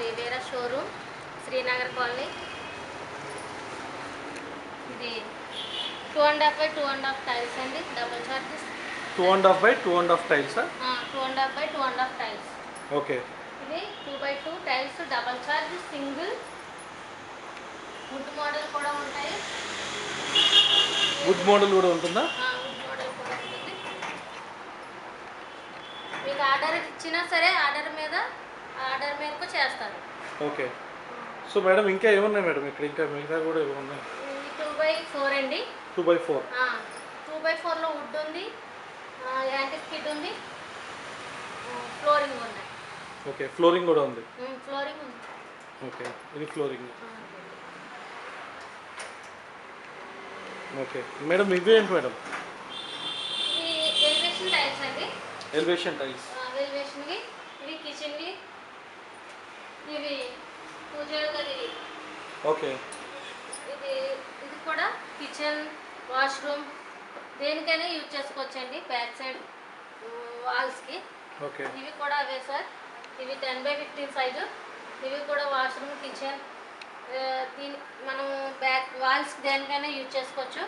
మాది వేరే showroom Srinagar colony. ఇది 2.5 by 2.5 టైల్స్ అండి, double charges. 2.5 by 2.5 tiles. 2.5 by 2.5 tiles. Okay. ఇది 2 by 2 tiles, double charge, single. Wood model కూడా ఉంటాయి. వుడ్ మోడల్ కూడా ఉంటుందా? వుడ్ మోడల్ కూడా ఉంటుంది. మీకు ఆర్డర్ ఇచ్చినా సరే ఆర్డర్ మేరకు చేస్తారు. ఓకే. సో మేడం ఇంకా ఏమున్నాయి మేడం ఇక్కడ? ఇంకా మిగతా కూడా ఏమున్నాయి? 2 by 4 అండి. 2 by 4. 2 by 4లో వుడ్ ఉంది, యాంటీ స్కిడ్ ఉంది, ఫ్లోరింగ్ ఉన్నాయి. ఓకే, ఫ్లోరింగ్ కూడా ఉంది. ఫ్లోరింగ్ ఉంది. ఓకే, ఇది ఫ్లోరింగ్. ఓకే మేడం, ఇవి ఏంటి మేడం? ఇవి ఎలివేషన్ టైల్స్ అండి. Elevation tiles. ఎలివేషన్వి. ఇవి కిచెన్వి. ఇవి పూజల గది. ఓకే. ఇది కూడా కిచెన్, వాష్రూమ్ దేనికైనా యూజ్ చేసుకోవచ్చండి. బ్యాక్ సైడ్ వాల్స్కి. ఓకే. ఇవి కూడా అవే సార్. ఇవి 10 by 15 సైజు. ఇవి కూడా వాష్రూమ్, కిచెన్, మనం బ్యాక్ వాల్స్ దేనికైనా యూజ్ చేసుకోవచ్చు.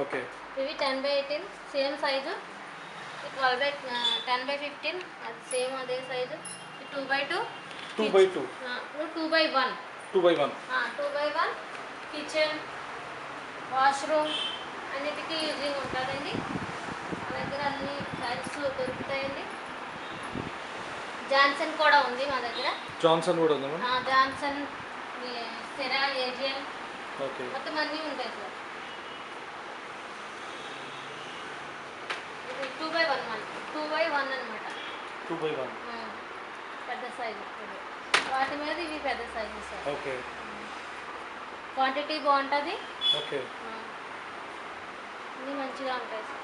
ఓకే. ఇవి 10 by 18 సేమ్ సైజు. 10 by 15 అది సేమ్ అదే size. 2 by 2. 2 by 2. 2 by 1. 2 by 1. 2 by 1 kitchen, washroom అన్నిటికీ యూజింగ్ ఉంటుందండి. మా దగ్గర అన్ని టైల్స్ దొరుకుతాయండి. జాన్సన్ కూడా ఉంది మా దగ్గర. జాన్సన్ కూడా ఉంది madam. Johnson, Cera, Aegean. Okay. మొత్తం అన్నీ ఉంటాయి సార్. ఇది 2 by 1 2 by 1 అనమాట. 2 by 1 పెద్ద సైజు. వాటి మీద ఇవి పెద్ద సైజు సార్. ఓకే. క్వాంటిటీ బాగుంటుంది. ఓకే. అన్నీ మంచిగా ఉంటాయి సార్.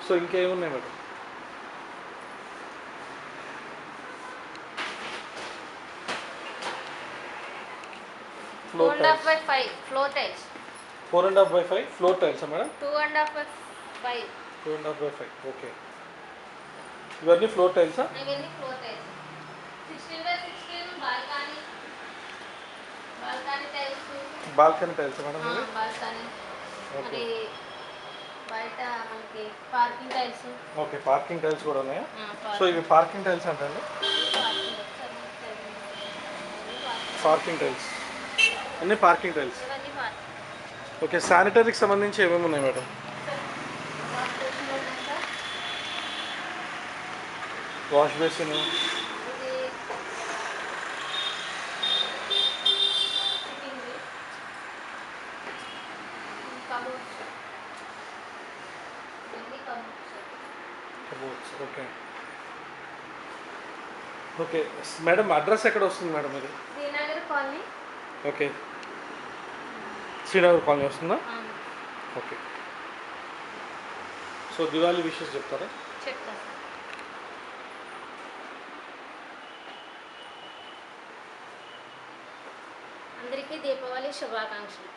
సో ఇంకేమున్నాయి madam? Floor tiles. 2.5 by 5 floor tiles. 4.5 by 5 floor tiles madam. 2.5 by 5. 2.5 by 5. Okay. ఇవన్నీ ఫ్లోర్ టైల్సా? ఇవన్నీ floor tiles. 16 by 16 balcony tiles. Balcony tiles madam ఇది? బాల్కనీ. ఓకే. మరి బయట మనకి parking tiles. Okay, parking tiles కూడా ఉన్నాయా? So ఇవి పార్కింగ్ టైల్స్ అంటండి. పార్కింగ్ టైల్స్ అన్నీ పార్కింగ్ టైల్స్. ఓకే. శానిటరీకి సంబంధించి ఏమేమి ఉన్నాయి madam? Wash basin. Okay. Okay madam, address ఎక్కడ వస్తుంది మేడం ఇది? Srinagar colony. Okay, Srinagar colony వస్తుందా? ఓకే. సో దివాళీ విషెస్ చెప్తారా? చెప్తాను. అందరికీ దీపావళి శుభాకాంక్షలు.